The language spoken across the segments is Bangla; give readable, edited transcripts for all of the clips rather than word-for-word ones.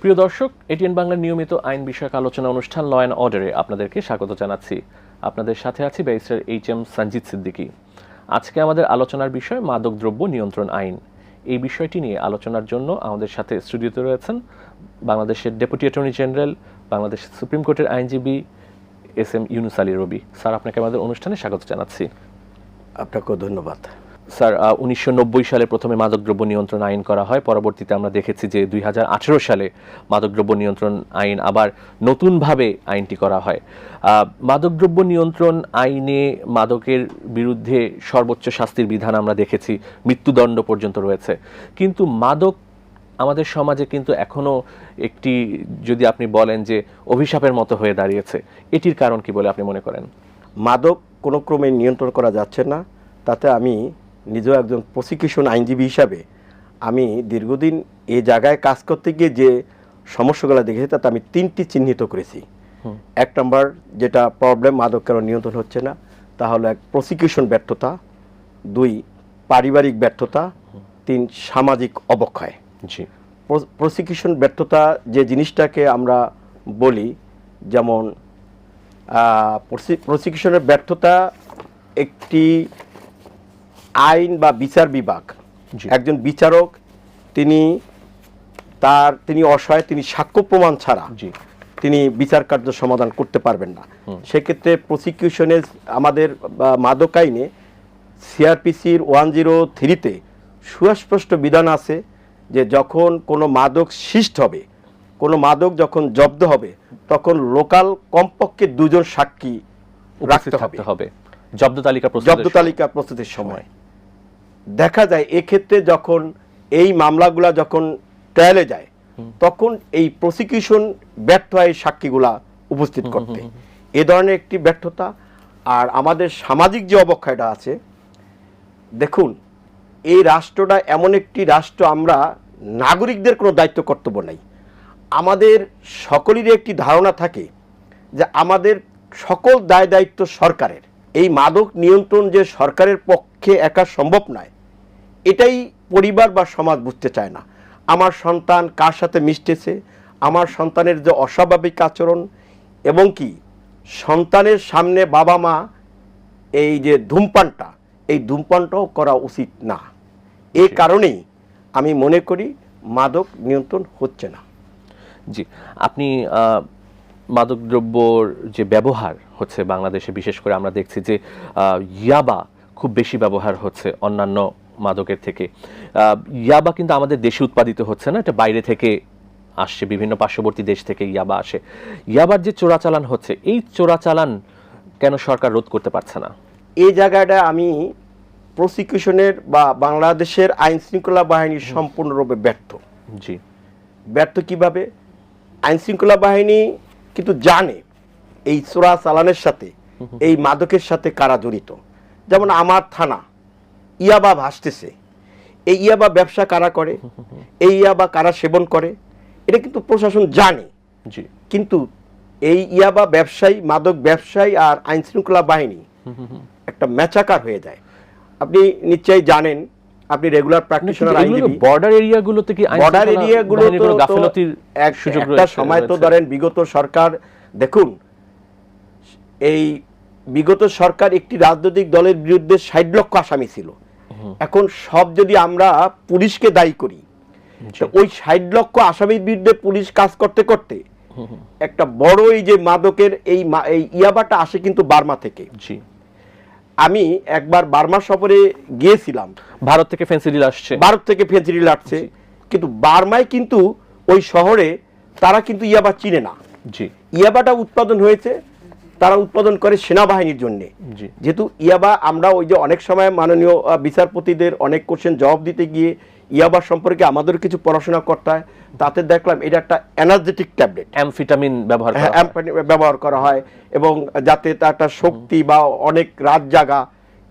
প্রিয় দর্শক, এটিএন বাংলার নিয়মিত আইন বিষয়ক আলোচনা অনুষ্ঠান ল অ্যান্ড অর্ডারে আপনাদেরকে স্বাগত জানাচ্ছি। আপনাদের সাথে আছি ব্যারিস্টার এইচ.এম. সঞ্জিত সিদ্দিকী। আজকে আমাদের আলোচনার বিষয় মাদকদ্রব্য নিয়ন্ত্রণ আইন। এই বিষয়টি নিয়ে আলোচনার জন্য আমাদের সাথে স্টুডিওতে রয়েছেন বাংলাদেশের deputy attorney general, Bangladesh supreme কোর্টের আইনজীবী এস.এম. ইউনুস আলী রবি। স্যার, আপনাকে আমাদের অনুষ্ঠানে স্বাগত জানাচ্ছি। আপনাকেও ধন্যবাদ। স্যার, 1990 সালে প্রথমে মাদকদ্রব্য নিয়ন্ত্রণ আইন করা হয়। পরবর্তীতে আমরা দেখেছি যে 2018 সালে মাদকদ্রব্য নিয়ন্ত্রণ আইন আবার নতুনভাবে আইনটি করা হয়। মাদকদ্রব্য নিয়ন্ত্রণ আইনে মাদকের বিরুদ্ধে সর্বোচ্চ শাস্তির বিধান আমরা দেখেছি, মৃত্যুদণ্ড পর্যন্ত রয়েছে। কিন্তু মাদক আমাদের সমাজে কিন্তু এখনো একটি, যদি আপনি বলেন যে অভিশাপের মতো হয়ে দাঁড়িয়েছে, এটির কারণ কি বলে আপনি মনে করেন? মাদক কোনো ক্রমে নিয়ন্ত্রণ করা যাচ্ছে না। তাতে আমি নিজেও একজন প্রসিকিউশন আইনজীবী হিসাবে আমি দীর্ঘদিন এই জায়গায় কাজ করতে গিয়ে যে সমস্যাগুলো দেখেছি তাতে আমি 3টি চিহ্নিত করেছি। 1 নম্বর যেটা প্রবলেম, মাদক কেন নিয়ন্ত্রণ হচ্ছে না, তা হলো 1 প্রসিকিউশন ব্যর্থতা, 2 পারিবারিক ব্যর্থতা, 3 সামাজিক অবক্ষয়। জি। প্রসিকিউশন ব্যর্থতা যে জিনিসটাকে আমরা বলি, যেমন প্রসিকিউশনের ব্যর্থতা একটি আইন বা বিচার বিভাগ, একজন বিচারক তিনি অসহায়, তিনি সাক্ষ্য প্রমাণ ছাড়া তিনি বিচার কার্য সমাধান করতে পারবেন না। সেক্ষেত্রে প্রসিকিউশনে আমাদের মাদক আইনে সিআরপিসির 103-তে সুস্পষ্ট বিধান আছে যে যখন কোনো মাদক সিজড হবে, কোনো মাদক যখন জব্দ হবে, তখন লোকাল কমপক্ষে 2 জন সাক্ষী রাখতে হবে জব্দ তালিকা প্রস্তুতির সময়। দেখা যায় এক্ষেত্রে যখন এই মামলাগুলা যখন ট্রায়ালে যায়, তখন এই প্রসিকিউশন ব্যর্থ হয় সাক্ষীগুলা উপস্থিত করতে। এ ধরনের একটি ব্যর্থতা। আর আমাদের সামাজিক যে অবক্ষয়টা আছে, দেখুন এই রাষ্ট্রটা এমন একটি রাষ্ট্র, আমরা নাগরিকদের কোনো দায়িত্ব কর্তব্য নাই। আমাদের সকলেরই একটি ধারণা থাকে যে আমাদের সকল দায় দায়িত্ব সরকারের। এই মাদক নিয়ন্ত্রণ যে সরকারের পক্ষে একা সম্ভব নয়, এটাই পরিবার বা সমাজ বুঝতে চায় না। আমার সন্তান কার সাথে মিশতেছে, আমার সন্তানের যে অস্বাভাবিক আচরণ, এবং কি সন্তানের সামনে বাবা মা এই যে ধূমপানটাও করা উচিত না। এই কারণেই আমি মনে করি মাদক নিয়ন্ত্রণ হচ্ছে না। জি, আপনি মাদকদ্রব্যর যে ব্যবহার হচ্ছে বাংলাদেশে, বিশেষ করে আমরা দেখছি যে ইয়াবা খুব বেশি ব্যবহার হচ্ছে অন্যান্য মাদকের থেকে। ইয়াবা কিন্তু আমাদের দেশে উৎপাদিত হচ্ছে না, এটা বাইরে থেকে আসছে, বিভিন্ন পার্শ্ববর্তী দেশ থেকে ইয়াবা আসে। ইয়াবার যে চোরাচালান হচ্ছে, এই চোরাচালান কেন সরকার রোধ করতে পারছে না? এই জায়গাটা আমি প্রসিকিউশনের বা বাংলাদেশের আইন শৃঙ্খলা বাহিনীর সম্পূর্ণরূপে ব্যর্থ। জি। ব্যর্থ কিভাবে? আইন শৃঙ্খলা বাহিনী কিন্তু জানে এই চোরাচালানের সাথে, এই মাদকের সাথে কারা জড়িত। যেমন আমার থানা ইয়াবা ভাসতেছে, এই ইয়াবা ব্যবসা কারা করে, এই ইয়াবা কারা সেবন করে, এটা কিন্তু প্রশাসন জানে। কিন্তু এই ইয়াবা ব্যবসায়ী, মাদক ব্যবসায়ী আর আইন শৃঙ্খলা বাহিনী একটা ম্যাচাকার হয়ে যায়। আপনি নিশ্চয়ই জানেন, আপনি রেগুলার প্র্যাকটিশনার আইনজীবী, বর্ডার এরিয়াগুলোতে কি বর্ডার এরিয়াগুলো গাফিলতির এক সুযোগ একটা সময় তো ধরেন বিগত সরকার, দেখুন এই বিগত সরকার একটি রাজনৈতিক দলের বিরুদ্ধে 60 লক্ষ আসামি ছিল। এখন সব যদি আমরা পুলিশকে দায়ী করি, ওই 60 লক্ষ আসামির বিরুদ্ধে পুলিশ কাজ করতে করতে একটা বড় এই যে মাদকের এই ইয়াবাটা আসে কিন্তু বার্মা থেকে। আমি একবার বার্মা সফরে গিয়েছিলাম, ভারত থেকে ফেন্সিডিল আসছে, কিন্তু বার্মায় কিন্তু ওই শহরে তারা কিন্তু ইয়াবা চিনে না। ইয়াবাটা উৎপাদন হয়েছে, তারা উৎপাদন করে সেনাবাহিনীর জন্য। যেহেতু ইয়াবা, আমরা ওই যে অনেক সময় মাননীয় বিচারপতিদের অনেক কোশ্চেন জবাব দিতে গিয়ে ইয়াবা সম্পর্কে আমাদের কিছু পড়াশোনা করতে হয়, তাতে দেখলাম এটা একটা এনার্জেটিক ট্যাবলেট, অ্যামফেটামিন ব্যবহার করা হয়, এবং যাতে তার একটা শক্তি বা অনেক রাত জাগা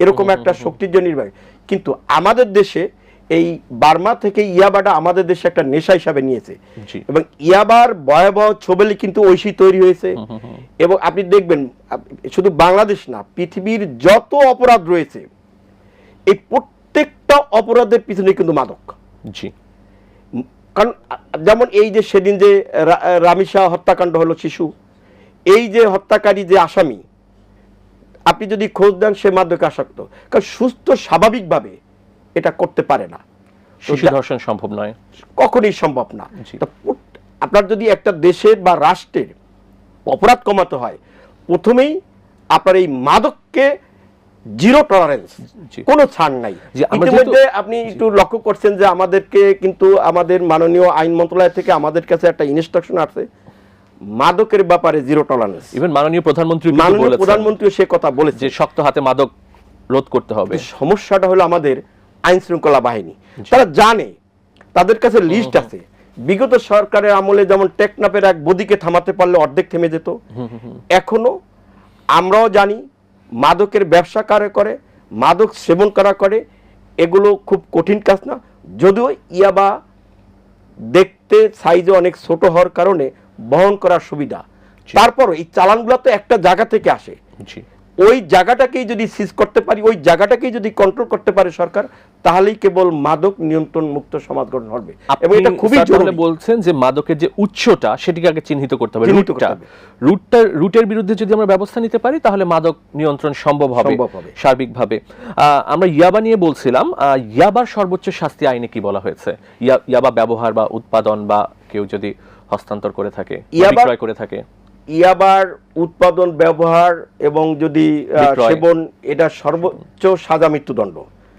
এরকম একটা শক্তির জন্য নির্ভর। কিন্তু আমাদের দেশে এই বার্মা থেকে ইয়াবাটা আমাদের দেশে একটা নেশা হিসাবে নিয়েছে, এবং ইয়াবার ভয়াবহ ছবি কিন্তু ঐশী তৈরি হয়েছে। এবং আপনি দেখবেন শুধু বাংলাদেশ না, পৃথিবীর যত অপরাধ রয়েছে, এই প্রত্যেকটা অপরাধের পিছনে কিন্তু মাদক। কারণ যেমন এই যে সেদিন যে রামিসা হত্যাকাণ্ড হলো শিশু, এই যে হত্যাকারী যে আসামি, আপনি যদি খোঁজ দেন সে মাদকে আসক্ত, কারণ সুস্থ স্বাভাবিকভাবে এটা করতে পারে না, শিশু ধর্ষণ সম্ভব নয়, কখনোই সম্ভব না। আপনার যদি একটা দেশের বা রাষ্ট্রের অপরাধ কমাতে হয়, প্রথমেই আপনার এই মাদককে জিরো টলারেন্স, কোনো ছাড় নাই। ইতিমধ্যে আপনি একটু লক্ষ্য করছেন যে আমাদেরকে কিন্তু আমাদের মাননীয় আইন মন্ত্রণালয় থেকে আমাদের কাছে একটা ইনস্ট্রাকশন আছে মাদকের ব্যাপারে জিরো টলারেন্স। ইভেন মাননীয় প্রধানমন্ত্রী সে কথা বলেছে যে শক্ত হাতে মাদক রোধ করতে হবে। সমস্যাটা হলো আমাদের আইন শৃঙ্খলা বাহিনী, তারা জানে, তাদের কাছে লিস্ট আছে। বিগত সরকারের আমলে যেমন টেকনাফের এক বদিকে থামাতে পারলে অর্ধেক থেমে যেত, এখনো আমরাও জানি মাদকের ব্যবসা কারা করে, মাদক সেবন করা করে, এগুলো খুব কঠিন কাজ না। যদিও ইয়াবা দেখতে সাইজে অনেক ছোট হওয়ার কারণে বহন করার সুবিধা, তারপরও এই চালানগুলো তো একটা জায়গা থেকে আসে। ওই জায়গাটাকেই যদি সিজ করতে পারি, ওই জায়গাটাকেই যদি কন্ট্রোল করতে পারে সরকার, তাহলেই কেবল মাদক নিয়ন্ত্রণ মুক্ত সমাজ গঠন হবে। এবং এটা খুবই জরুরি। বলছেন যে মাদকের যে উৎসটা সেটিকে আগে চিহ্নিত করতে হবে, রুটের বিরুদ্ধে যদি আমরা ব্যবস্থা নিতে পারি তাহলে মাদক নিয়ন্ত্রণ সম্ভব হবে সার্বিকভাবে। আমরা ইয়াবা নিয়ে বলছিলাম, ইয়াবার সর্বোচ্চ শাস্তি আইনে কি বলা হয়েছে? ইয়াবা ব্যবহার বা উৎপাদন বা কেউ যদি হস্তান্তর করে থাকে, বিক্রয় করে থাকে, ইয়াবার উৎপাদন, ব্যবহার এবং যদি সেবন, এটা সর্বোচ্চ সাজা মৃত্যুদণ্ড,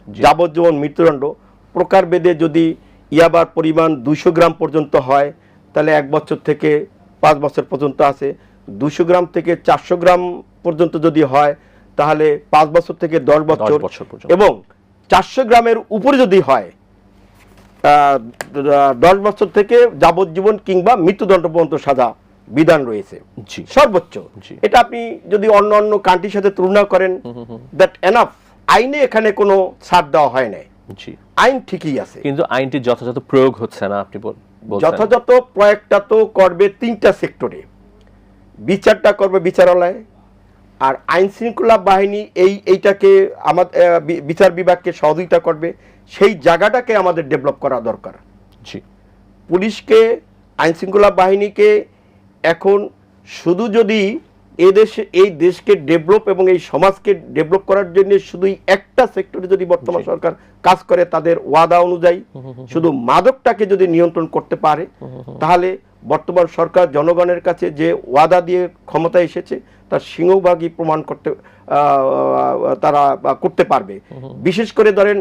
যাবজ্জীবন মৃত্যুদণ্ড। প্রকারভেদে যদি ইয়াবার পরিমাণ 200 গ্রাম পর্যন্ত হয় তাহলে 1 বছর থেকে 5 বছর পর্যন্ত আছে। 200 গ্রাম থেকে 400 গ্রাম পর্যন্ত যদি হয় তাহলে 5 বছর থেকে 10 বছর, এবং 400 গ্রামের উপরে যদি হয় 10 বছর থেকে যাবজ্জীবন কিংবা মৃত্যুদণ্ড পর্যন্ত সাজা বিধান রয়েছে সর্বোচ্চ। এটা আপনি যদি অন্য অন্য কান্ট্রির সাথে তুলনা করেন, দ্যাট এনাফ। আইনে এখানে কোনো ছাড় দেওয়া হয় না, আইন ঠিকই আছে, কিন্তু আইনটির যথাযথ প্রয়োগ হচ্ছে না। আপনি যথাযথ প্রয়োগটা তো করবে 3টা সেক্টরে, বিচারটা করবে বিচারালয়, আর আইন শৃঙ্খলা বাহিনী এইটাকে আমাদের বিচার বিভাগকে সহযোগিতা করবে। সেই জায়গাটাকে আমাদের ডেভেলপ করা দরকার। পুলিশকে, আইন শৃঙ্খলা বাহিনীকে এখন শুধু যদি এই দেশকে ডেভেলপ এবং এই সমাজকে ডেভেলপ করার জন্য শুধুই একটা সেক্টরে যদি বর্তমান সরকার কাজ করে, তাদের ওয়াদা অনুযায়ী শুধু মাদকটাকে যদি নিয়ন্ত্রণ করতে পারে, তাহলে বর্তমান সরকার জনগণের কাছে যে ওয়াদা দিয়ে ক্ষমতায় এসেছে তার সিংহভাগই প্রমাণ করতে তারা করতে পারবে। বিশেষ করে ধরেন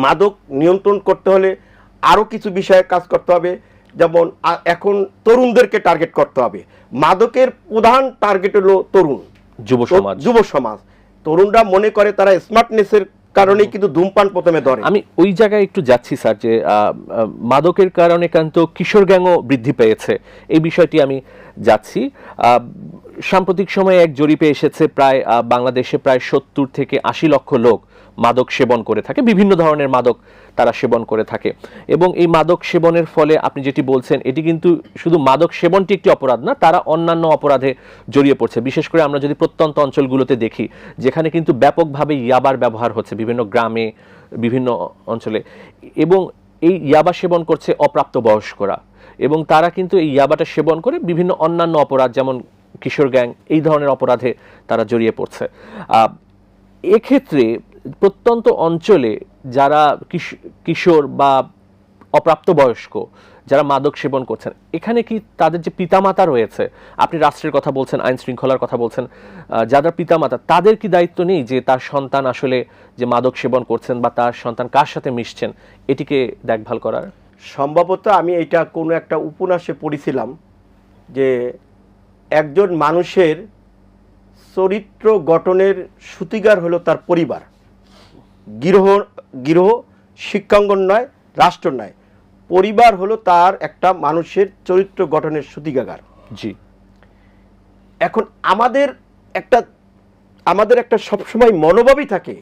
মাদক নিয়ন্ত্রণ করতে হলে আরো কিছু বিষয়ে কাজ করতে হবে, যেমন এখন তরুণদেরকে টার্গেট করতে হবে। মাদকের প্রধান টার্গেট হলো তরুণ, যুব সমাজ। তরুণরা মনে করে তারা স্মার্টনেসের কারণেই কিন্তু ধূমপান প্রথমে ধরে। আমি ওই জায়গায় একটু যাচ্ছি স্যার, যে মাদকের কারণে কিন্তু কিশোর গ্যাংও বৃদ্ধি পেয়েছে, এই বিষয়টি আমি যাচ্ছি। সাম্প্রতিক সময়ে এক জরিপে এসেছে প্রায় বাংলাদেশে প্রায় 70 থেকে 80 লক্ষ লোক মাদক সেবন করে থাকে, বিভিন্ন ধরনের মাদক তারা সেবন করে থাকে। এবং এই মাদক সেবনের ফলে আপনি যেটি বলছেন, এটি কিন্তু শুধু মাদক সেবনটি একটি অপরাধ না, তারা অন্যান্য অপরাধে জড়িয়ে পড়ছে। বিশেষ করে আমরা যদি প্রত্যন্ত অঞ্চলগুলোতে দেখি, যেখানে কিন্তু ব্যাপকভাবে ইয়াবার ব্যবহার হচ্ছে বিভিন্ন গ্রামে, বিভিন্ন অঞ্চলে, এবং এই ইয়াবা সেবন করছে অপ্রাপ্ত বয়স্করা, এবং তারা কিন্তু এই ইয়াবাটা সেবন করে বিভিন্ন অন্যান্য অপরাধ যেমন কিশোর গ্যাং, এই ধরনের অপরাধে তারা জড়িয়ে পড়ছে। এক্ষেত্রে প্রত্যন্ত অঞ্চলে যারা কিশোর বা অপ্রাপ্তবয়স্ক যারা মাদক সেবন করছেন, এখানে কি তাদের যে পিতামাতা রয়েছে, আপনি রাষ্ট্রের কথা বলছেন, আইন শৃঙ্খলার কথা বলছেন, যাদের পিতামাতা, তাদের কি দায়িত্ব নেই যে তার সন্তান আসলে যে মাদক সেবন করছেন বা তার সন্তান কার সাথে মিশছেন এটিকে দেখভাল করার? সম্ভবত আমি এটা কোনো একটা উপন্যাসে পড়েছিলাম যে একজন মানুষের চরিত্র গঠনের সূতিকার হলো তার পরিবার, গৃহ শিক্ষাঙ্গন নয়, রাষ্ট্র নয়, পরিবার হলো তার একটা মানুষের চরিত্র গঠনের সূতিকাগার। জি, এখন আমাদের একটা সবসময় মনোভাবই থাকে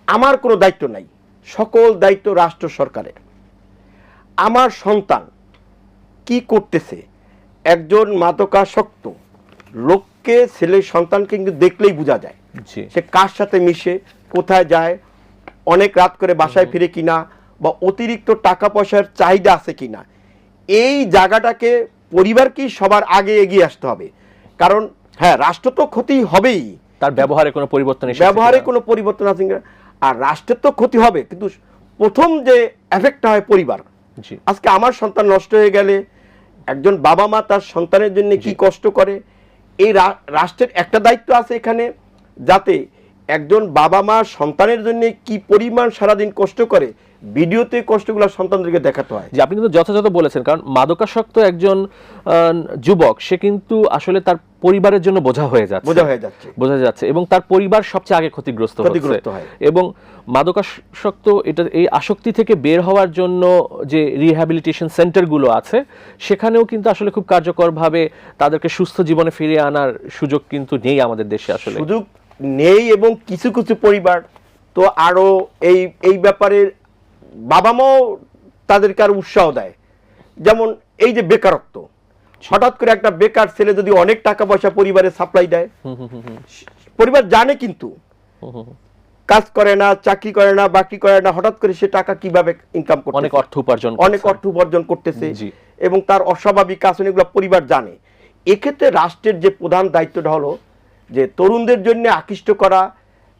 আমার কোনো দায়িত্ব নাই, সকল দায়িত্ব রাষ্ট্র সরকারের। আমার সন্তান কি করতেছে, একজন মাদকাসক্ত লোককে, ছেলে সন্তানকে কিন্তু দেখলেই বোঝা যায় সে কার সাথে মিশে, কোথায় যায়, অনেক রাত করে বাসায় ফিরে কিনা, বা অতিরিক্ত টাকা পয়সার চাহিদা আছে কিনা, এই জায়গাটাকে পরিবারকেই সবার আগে এগিয়ে আসতে হবে, কারণ হ্যাঁ রাষ্ট্র তো ক্ষতি হবেই, তার ব্যবহারে কোনো পরিবর্তন এসেছে ব্যবহারে কিনা? কোনো পরিবর্তন আছে কিনা, আর রাষ্ট্রের তো ক্ষতি হবে, কিন্তু প্রথম যে এফেক্টটা হয় পরিবার। জি আজকে আমার সন্তান নষ্ট হয়ে গেলে একজন বাবা মা তার সন্তানের জন্য কি কষ্ট করে, এই রাষ্ট্রের একটা দায়িত্ব আছে এখানে, যাতে একজন বাবা মা সন্তানের জন্য কি পরিমাণ সারাদিন কষ্ট করে ভিডিওতে কষ্টগুলো সন্তানদেরকে দেখাতে হয়। যে আপনি কিন্তু যথাযথ বলেছেন, কারণ মাদকাসক্ত একজন যুবক সে কিন্তু আসলে তার পরিবারের জন্য বোঝা হয়ে যাচ্ছে, বোঝা যাচ্ছে এবং তার পরিবার সবচেয়ে আগে ক্ষতিগ্রস্ত হয়। এবং মাদকাসক্ত এটা এই আসক্তি থেকে বের হওয়ার জন্য যে রিহ্যাবিলিটেশন সেন্টারগুলো আছে সেখানেও কিন্তু আসলে খুব কার্যকরভাবে তাদেরকে সুস্থ জীবনে ফিরিয়ে আনার সুযোগ কিন্তু নেই আমাদের দেশে, আসলে সুযোগ নেই। এবং কিছু কিছু পরিবার তো আরো এই ব্যাপারে বাবা মাও তাদেরকে আর উৎসাহ দেয়, যেমন এই যে বেকারত্ব, হঠাৎ করে একটা বেকার ছেলে যদি অনেক টাকা পয়সা পরিবারে সাপ্লাই দেয়, পরিবার জানে কিন্তু কাজ করে না, চাকরি করে না, বাকরি করে না, হঠাৎ করে সে টাকা কিভাবে ইনকাম করতে, অনেক অর্থ উপার্জন করতেছে এবং তার অস্বাভাবিক আচরণগুলো পরিবার জানে। এক্ষেত্রে রাষ্ট্রের যে প্রধান দায়িত্বটা হলো যে তরুণদের জন্য আকৃষ্ট করা।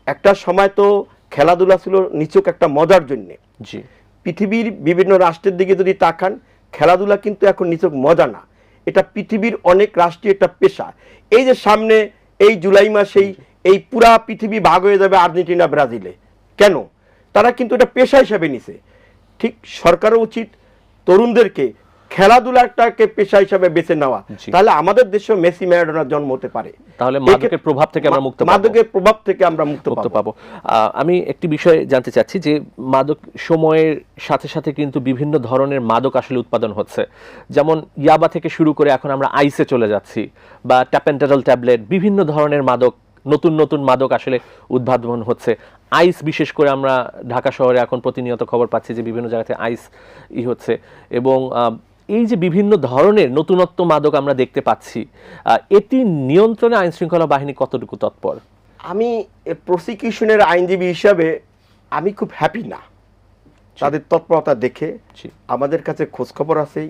একটা সময় তো খেলাধুলা ছিল নিছক একটা মজার জন্য। পৃথিবীর বিভিন্ন রাষ্ট্রের দিকে যদি তাকান, খেলাধুলা কিন্তু এখন নিছক মজা না, এটা পৃথিবীর অনেক রাষ্ট্রীয় একটা পেশা। এই যে সামনে এই জুলাই মাসেই এই পুরা পৃথিবী ভাগ হয়ে যাবে আর্জেন্টিনা ব্রাজিলে, কেন? তারা কিন্তু এটা পেশা হিসেবে নিছে। ঠিক সরকারের উচিত তরুণদেরকে খেলাধুলাটাকে পেশা হিসেবে বেছে নেওয়া, তাহলে আমাদের দেশে মেসি ম্যারাডোনার জন্ম হতে পারে, তাহলে মাদকের প্রভাব থেকে আমরা মুক্ত পাবো। মাদকের প্রভাব থেকে আমরা মুক্ত পাবো। আমি একটি বিষয় জানতে চাচ্ছি যে মাদক সময়ের সাথে সাথে কিন্তু বিভিন্ন ধরনের মাদক আসলে উৎপাদন হচ্ছে, যেমন ইয়াবা থেকে শুরু করে এখন আমরা আইসে চলে যাচ্ছি, বা ট্যাপেন্টারল ট্যাবলেট, বিভিন্ন ধরনের মাদক, নতুন নতুন মাদক আসলে উদ্ভাবন হচ্ছে। আইস বিশেষ করে আমরা ঢাকা শহরে এখন প্রতিনিয়ত খবর পাচ্ছি যে বিভিন্ন জায়গাতে আইস হচ্ছে, এবং এই যে বিভিন্ন ধরনের নতুনত্ব মাদক আমরা দেখতে পাচ্ছি, এটি নিয়ন্ত্রণে আইন শৃঙ্খলা বাহিনী কতটুকু তৎপর? আমি প্রসিকিউশনের আইনজীবী হিসাবে আমি খুব হ্যাপি না তাদের তৎপরতা দেখে। আমাদের কাছে খোঁজ খবর আছে,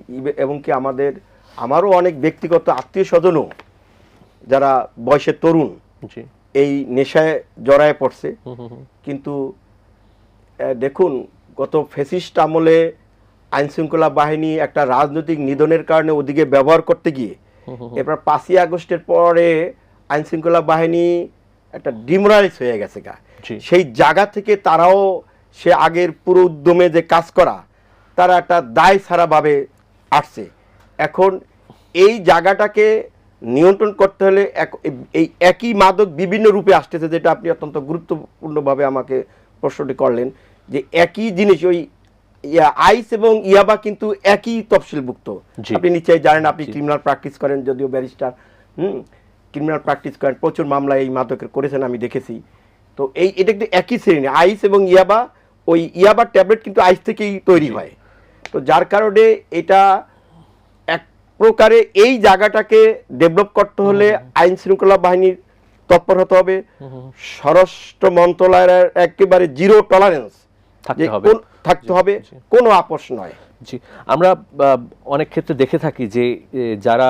এবং কি আমারও অনেক ব্যক্তিগত আত্মীয় স্বজনও যারা বয়সে তরুণ এই নেশায় জড়ায় পড়ছে। কিন্তু দেখুন, গত ফ্যাসিস্ট আমলে আইন শৃঙ্খলা বাহিনী একটা রাজনৈতিক নিধনের কারণে ওদিকে ব্যবহার করতে গিয়ে এরপর 5ই আগস্টের পরে আইন শৃঙ্খলা বাহিনী একটা ডিমোরালাইজ হয়ে গেছে গা। সেই জায়গা থেকে তারাও সে আগের পুরো উদ্যমে যে কাজ করা, তারা একটা দায় ছাড়াভাবে আসছে। এখন এই জায়গাটাকে নিয়ন্ত্রণ করতে হলে এই একই মাদক বিভিন্ন রূপে আসতেছে, যেটা আপনি অত্যন্ত গুরুত্বপূর্ণভাবে আমাকে প্রশ্নটি করলেন, যে একই জিনিস ওই আইস এবং ইয়াবা কিন্তু একই তফসিলভুক্ত। আপনি নিশ্চয়ই জানেন, আপনি ক্রিমিনাল প্র্যাকটিস করেন, যদিও ব্যারিস্টার, ক্রিমিনাল প্র্যাকটিস করেন, প্রচুর মামলা এই মাদকের করেছেন, আমি দেখেছি। তো এটা কিন্তু একই শ্রেণী, আইস এবং ইয়াবা। ওই ইয়াবা ট্যাবলেট কিন্তু আইস থেকেই তৈরি হয়। তো যার কারণে এটা এক প্রকারে এই জায়গাটাকে ডেভেলপ করতে হলে আইন শৃঙ্খলা বাহিনীর তৎপর হতে হবে। স্বরাষ্ট্র মন্ত্রণালয়ের একেবারে জিরো টলারেন্স থাকতে হবে, কোনো আপোষ নয়। জি, আমরা অনেক ক্ষেত্রে দেখে থাকি যে যারা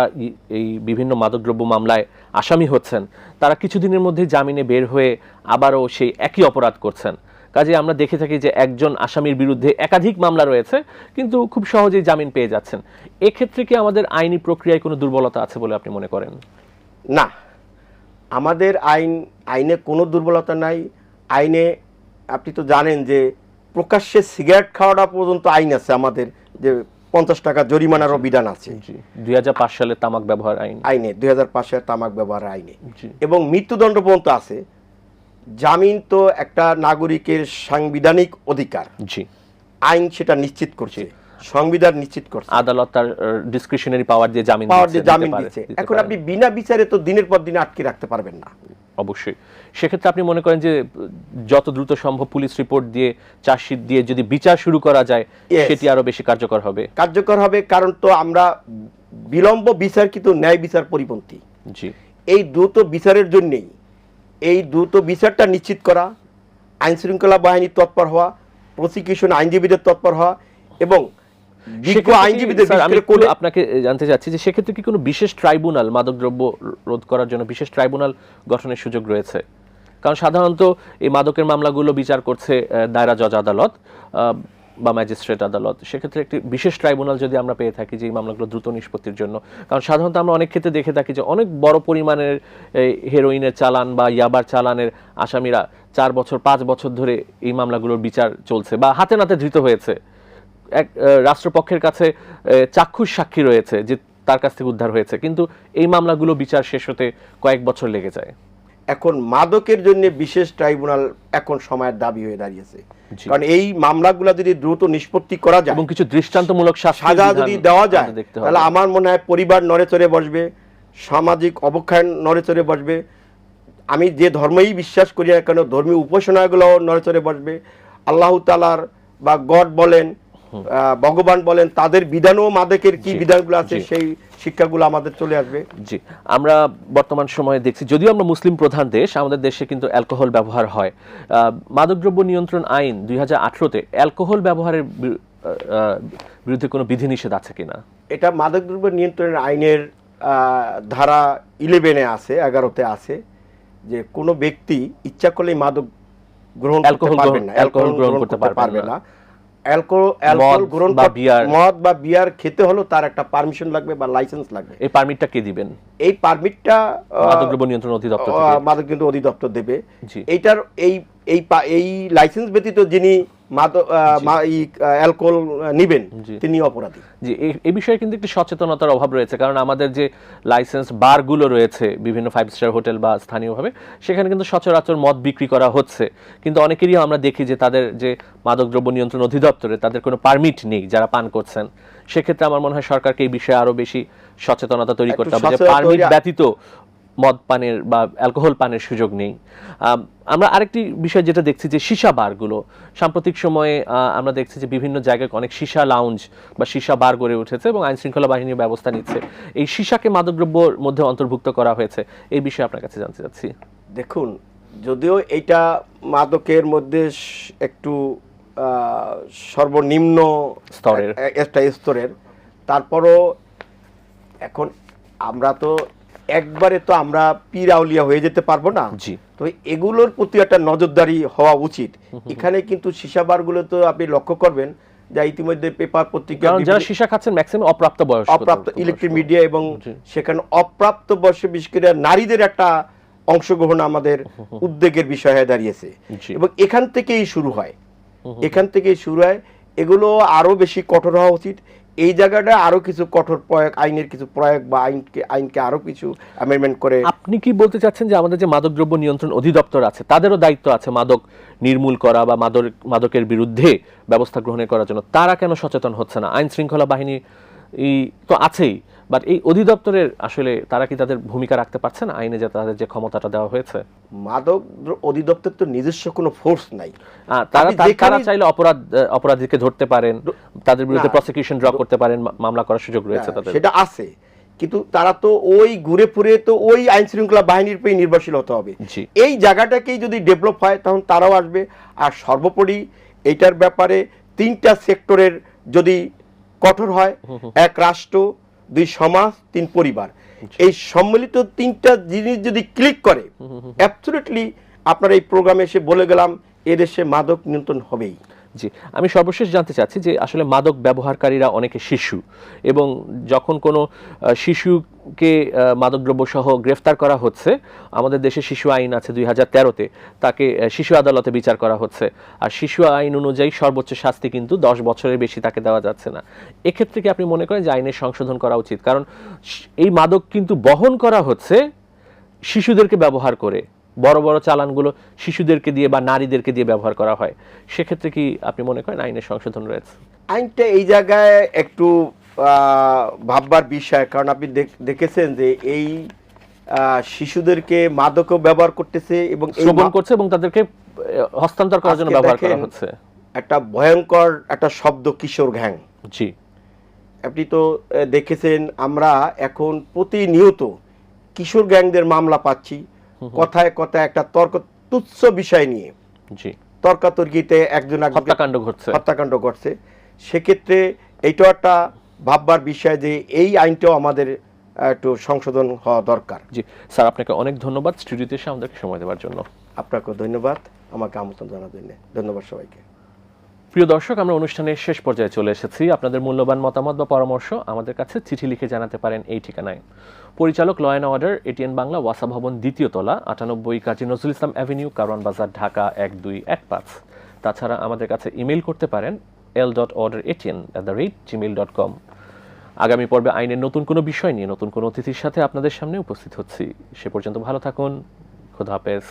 এই বিভিন্ন মাদকদ্রব্য মামলায় আসামি হচ্ছেন, তারা কিছুদিনের মধ্যে জামিনে বের হয়ে আবারও সেই একই অপরাধ করছেন। কাজে আমরা দেখে থাকি যে একজন আসামির বিরুদ্ধে একাধিক মামলা রয়েছে, কিন্তু খুব সহজেই জামিন পেয়ে যাচ্ছেন। এক্ষেত্রে কি আমাদের আইনি প্রক্রিয়ায় কোনো দুর্বলতা আছে বলে আপনি মনে করেন? না, আমাদের আইনে কোনো দুর্বলতা নাই। আইনে আপনি তো জানেন যে প্রকাশ্যে সিগারেট খাওয়াটা পর্যন্ত আইন আছে আমাদের, যে 50 টাকা জরিমানারও বিধান আছে 2005 সালে তামাক ব্যবহার আইনে 2005 সালে তামাক ব্যবহার আইনে, এবং মৃত্যুদণ্ড পর্যন্ত আছে। জামিন তো একটা নাগরিকের সাংবিধানিক অধিকার, আইন সেটা নিশ্চিত করছে, সংবিধান নিশ্চিত করছে, আদালত তার ডিসক্রিশনারি পাওয়ার দিয়ে জামিন দিচ্ছে। এখন আপনি বিনা বিচারে তো দিনের পর দিন আটকে রাখতে পারবেন না। অবশ্যই। সেক্ষেত্রে আপনি মনে করেন যে যত দ্রুত সম্ভব পুলিশ রিপোর্ট দিয়ে, চার্জশিট দিয়ে যদি বিচার শুরু করা যায়, সেটি আরো বেশি কার্যকর হবে। কারণ তো আমরা বিলম্ব বিচার কিন্তু ন্যায় বিচার পরিপন্থী। এই দ্রুত বিচারের জন্যই, এই দ্রুত বিচারটা নিশ্চিত করা, আইন শৃঙ্খলা বাহিনীর তৎপর হওয়া, প্রসিকিউশন আইনজীবীদের তৎপর হওয়া, এবং বিজ্ঞ সেক্ষেত্রে কি- আইনজীবীদের স্যার, আমি বিশেষ করে একটু আপনাকে জানতে চাচ্ছি যে সেক্ষেত্রে কি কোনো বিশেষ ট্রাইব্যুনাল মাদকদ্রব্য রোধ করার জন্য বিশেষ ট্রাইব্যুনাল গঠনের সুযোগ রয়েছে? কারণ সাধারণত এই মাদকের মামলাগুলো বিচার করছে দায়রা জজ আদালত বা ম্যাজিস্ট্রেট আদালত। সেক্ষেত্রে একটি বিশেষ ট্রাইব্যুনাল যদি আমরা পেয়ে থাকি যে এই মামলাগুলো দ্রুত নিষ্পত্তির জন্য, কারণ সাধারণত আমরা অনেক ক্ষেত্রে দেখে থাকি যে অনেক বড় পরিমাণের হেরোইনের চালান বা ইয়াবার চালানের আসামিরা 4 বছর 5 বছর ধরে এই মামলাগুলোর বিচার চলছে বা হাতে নাতে ধৃত হয়েছে, এক রাষ্ট্রপক্ষের কাছে চাক্ষুষ সাক্ষী রয়েছে যে তার কাছ থেকে উদ্ধার হয়েছে, কিন্তু এই মামলাগুলো বিচার শেষ হতে কয়েক বছর লেগে যায়। এখন মাদকের জন্য বিশেষ ট্রাইব্যুনাল এখন সময়ের দাবি হয়ে দাঁড়িয়েছে, জি। কারণ এই মামলাগুলো যদি দ্রুত নিষ্পত্তি করা যায় এবং কিছু দৃষ্টান্তমূলক সাজা যদি দেওয়া যায়, দেখতে হবে। তাহলে আমার মনে হয় পরিবার নড়ে চড়ে বসবে, সামাজিক অবক্ষয় নড়ে চড়ে বসবে। আমি যে ধর্মেই বিশ্বাস করি না কেন, ধর্মীয় উপাসনাগুলো নড়ে চড়ে বসবে। আল্লাহ তাআলার বা গড বলেন, ভগবান বলেন, তাদের বিধানও মাদকের কি জি, বিধানগুলো আছে জি। সেই শিক্ষাগুলো আমাদের চলে আসবে। জি, আমরা বর্তমান সময়ে দেখছি, যদিও আমরা মুসলিম প্রধান দেশ, আমাদের দেশে কিন্তু অ্যালকোহল ব্যবহার হয়। মাদকদ্রব্য নিয়ন্ত্রণ আইন 2018-তে অ্যালকোহল ব্যবহারের বিরুদ্ধে কোনো বিধিনিষেধ আছে কিনা? এটা মাদকদ্রব্য নিয়ন্ত্রণের আইনের ধারা 11-এ আছে, 11-তে আছে যে কোনো ব্যক্তি ইচ্ছা করলেই মাদক গ্রহণ করতে অ্যালকোহল পারবেন না, অ্যালকোহল গ্রহণ করতে পারবে না। অ্যালকোহল গ্রহণ বা করতে, বিয়ার। মদ বা বিয়ার খেতে হলো তার একটা পারমিশন লাগবে বা লাইসেন্স লাগবে। এই পারমিটটা কে দিবেন? এই পারমিটটা মাদকদ্রব্য নিয়ন্ত্রণ অধিদপ্তর থেকে। মাদক কিন্তু অধিদপ্তর দেবে। জি। এইটার এই লাইসেন্স ব্যতীত যিনি অ্যালকোহল নিবেন জি। তিনি অপরাধী। জি, এই বিষয়ে কিন্তু একটি সচেতনতার অভাব রয়েছে, কারণ আমাদের যে লাইসেন্স বারগুলো রয়েছে বিভিন্ন 5 স্টার হোটেল বা স্থানীয়ভাবে, সেখানে কিন্তু সচরাচর মদ বিক্রি করা হচ্ছে, কিন্তু অনেকেরই আমরা দেখি যে তাদের যে মাদকদ্রব্য নিয়ন্ত্রণ অধিদপ্তরে তাদের কোনো পারমিট নেই যারা পান করছেন। সেক্ষেত্রে আমার মনে হয় সরকারকে এই বিষয়ে আরো বেশি সচেতনতা তৈরি করতে হবে যে পারমিট ব্যতীত মদ পানের বা অ্যালকোহল পানের সুযোগ নেই। আমরা আরেকটি বিষয় যেটা দেখছি যে সীসা বারগুলো, সাম্প্রতিক সময়ে আমরা দেখছি যে বিভিন্ন জায়গায় অনেক সীসা লাউঞ্জ বা সীসা বার গড়ে উঠেছে এবং আইন শৃঙ্খলা বাহিনী ব্যবস্থা নিচ্ছে। এই সীসাকে মাদকদ্রব্যের মধ্যে অন্তর্ভুক্ত করা হয়েছে, এই বিষয়ে আপনার কাছে জানতে চাচ্ছি। দেখুন, যদিও এটা মাদকের মধ্যে একটু সর্বনিম্ন স্তরের একটা স্তরের, তারপরও এখন আমরা তো একবারে তো আমরা পীর আউলিয়া হয়ে যেতে পারবো না। জি। তো এগুলোর প্রতি একটা নজরদারি হওয়া উচিত। এখানে কিন্তু সীসাবারগুলো তো আপনি লক্ষ্য করবেন যা ইতিমধ্যে পেপার পত্রিকা, কারণ যারা সীসা খাচ্ছেন ম্যাক্সিমাম অপ্রাপ্ত বয়স্ক, অপ্রাপ্ত ইলেকট্রিক মিডিয়া, এবং জি। সেখানে অপ্রাপ্ত বয়সে বিশেষ করে নারীদের একটা অংশগ্রহণ আমাদের উদ্বেগের বিষয় হয়ে দাঁড়িয়েছে। জি। এবং এখান থেকেই শুরু হয়, এগুলো আরো বেশি কঠোর হওয়া উচিত। এই জায়গাটা আরো কিছু কঠোর প্রয়োগ, আইনের কিছু প্রয়োগ বা আইনকে আরো কিছু অ্যামেন্ডমেন্ট করে। আপনি কি বলতে চাচ্ছেন যে আমাদের যে মাদকদ্রব্য নিয়ন্ত্রণ অধিদপ্তর আছে তাদেরও দায়িত্ব আছে মাদক নির্মূল করা বা মাদকের বিরুদ্ধে ব্যবস্থা গ্রহণের করার জন্য, তারা কেন সচেতন হচ্ছে না? আইন শৃঙ্খলা বাহিনী তো আছেই, বাট এই অধিদপ্তরের আসলে তারা কি তাদের ভূমিকা রাখতে পারছে না আইনে, যে তাদের যে ক্ষমতাটা দেওয়া হয়েছে? মাদক অধিদপ্তর তো নিজস্ব কোনো ফোর্স নাই। তারা চাইলে অপরাধীকে ধরতে পারেন, তাদের বিরুদ্ধে প্রসিকিউশন ড্র করতে পারেন, মামলা করার সুযোগ রয়েছে তাদের। সেটা আছে, কিন্তু তারা তো ওই ঘুরে ফুরে তো ওই আইন শৃঙ্খলা বাহিনীর উপরে নির্ভরশীল হতে হবে। এই জায়গাটাকেই যদি ডেভেলপ হয় তখন তারাও আসবে। আর সর্বোপরি এইটার ব্যাপারে 3টা সেক্টরের যদি কঠোর হয়, 1 রাষ্ট্র, 2 সমাজ, 3 পরিবার, এই সম্মিলিত 3টা জিনিস যদি ক্লিক করে, অ্যাবসলিউটলি আপনার এই প্রোগ্রামে এসে বলে গেলাম এদেশে মাদক নিয়ন্ত্রণ হবেই। জি, আমি সর্বশেষ জানতে চাচ্ছি যে আসলে মাদক ব্যবহারকারীরা অনেকে শিশু, এবং যখন কোনো শিশুকে মাদকদ্রব্য সহ গ্রেফতার করা হচ্ছে, আমাদের দেশে শিশু আইন আছে 2013-তে, তাকে শিশু আদালতে বিচার করা হচ্ছে। আর শিশু আইন অনুযায়ী সর্বোচ্চ শাস্তি কিন্তু 10 বছরের বেশি তাকে দেওয়া যাচ্ছে না। এক্ষেত্রে কি আপনি মনে করেন যে আইনের সংশোধন করা উচিত? কারণ এই মাদক কিন্তু বহন করা হচ্ছে শিশুদেরকে ব্যবহার করে, বড় বড় চালানগুলো শিশুদেরকে দিয়ে বা নারীদেরকে দিয়ে ব্যবহার করা হয়। সেক্ষেত্রে কি আপনি মনে করেন আইনের সংশোধন রয়েছে? আইনটা এই জায়গায় একটু ভাববার বিষয়, কারণ আপনি দেখেছেন যে এই শিশুদেরকে মাদকও ব্যবহার করতেছে এবং শ্রবণ করছে এবং তাদেরকে হস্তান্তর করার জন্য ব্যবহার করা হচ্ছে। একটা ভয়ঙ্কর একটা শব্দ কিশোর গ্যাং। জি। আপনি তো দেখেছেন আমরা এখন প্রতিনিয়ত কিশোর গ্যাংদের মামলা পাচ্ছি, কথায় কথায় একটা তুচ্ছ বিষয় নিয়ে জি, তর্কাতর্কিতে একজন হত্যাকাণ্ড ঘটছে। সেক্ষেত্রে এইটাও একটা ভাববার বিষয় যে এই আইনটাও আমাদের একটু সংশোধন হওয়া দরকার। জি স্যার, আপনাকে অনেক ধন্যবাদ স্টুডিওতে এসে আমাদেরকে সময় দেওয়ার জন্য। আপনাকেও ধন্যবাদ আমাকে আমন্ত্রণ জানার জন্য। ধন্যবাদ সবাইকে। প্রিয় দর্শক, আমরা অনুষ্ঠানের শেষ পর্যায়ে চলে এসেছি। আপনাদের মূল্যবান মতামত বা পরামর্শ আমাদের কাছে চিঠি লিখে জানাতে পারেন এই ঠিকানায়। পরিচালক law and order, ATN Bangla, ওয়াসা ভবন, 2য় তলা, 98 কাজী নজরুল ইসলাম অ্যাভিনিউ, কারওয়ান বাজার, ঢাকা 1215। তাছাড়া আমাদের কাছে ইমেল করতে পারেন l.orderatn@gmail.com। আগামী পর্বে আইনের নতুন কোনো বিষয় নিয়ে নতুন কোনো অতিথির সাথে আপনাদের সামনে উপস্থিত হচ্ছি। সে পর্যন্ত ভালো থাকুন। খোদা হাফেজ।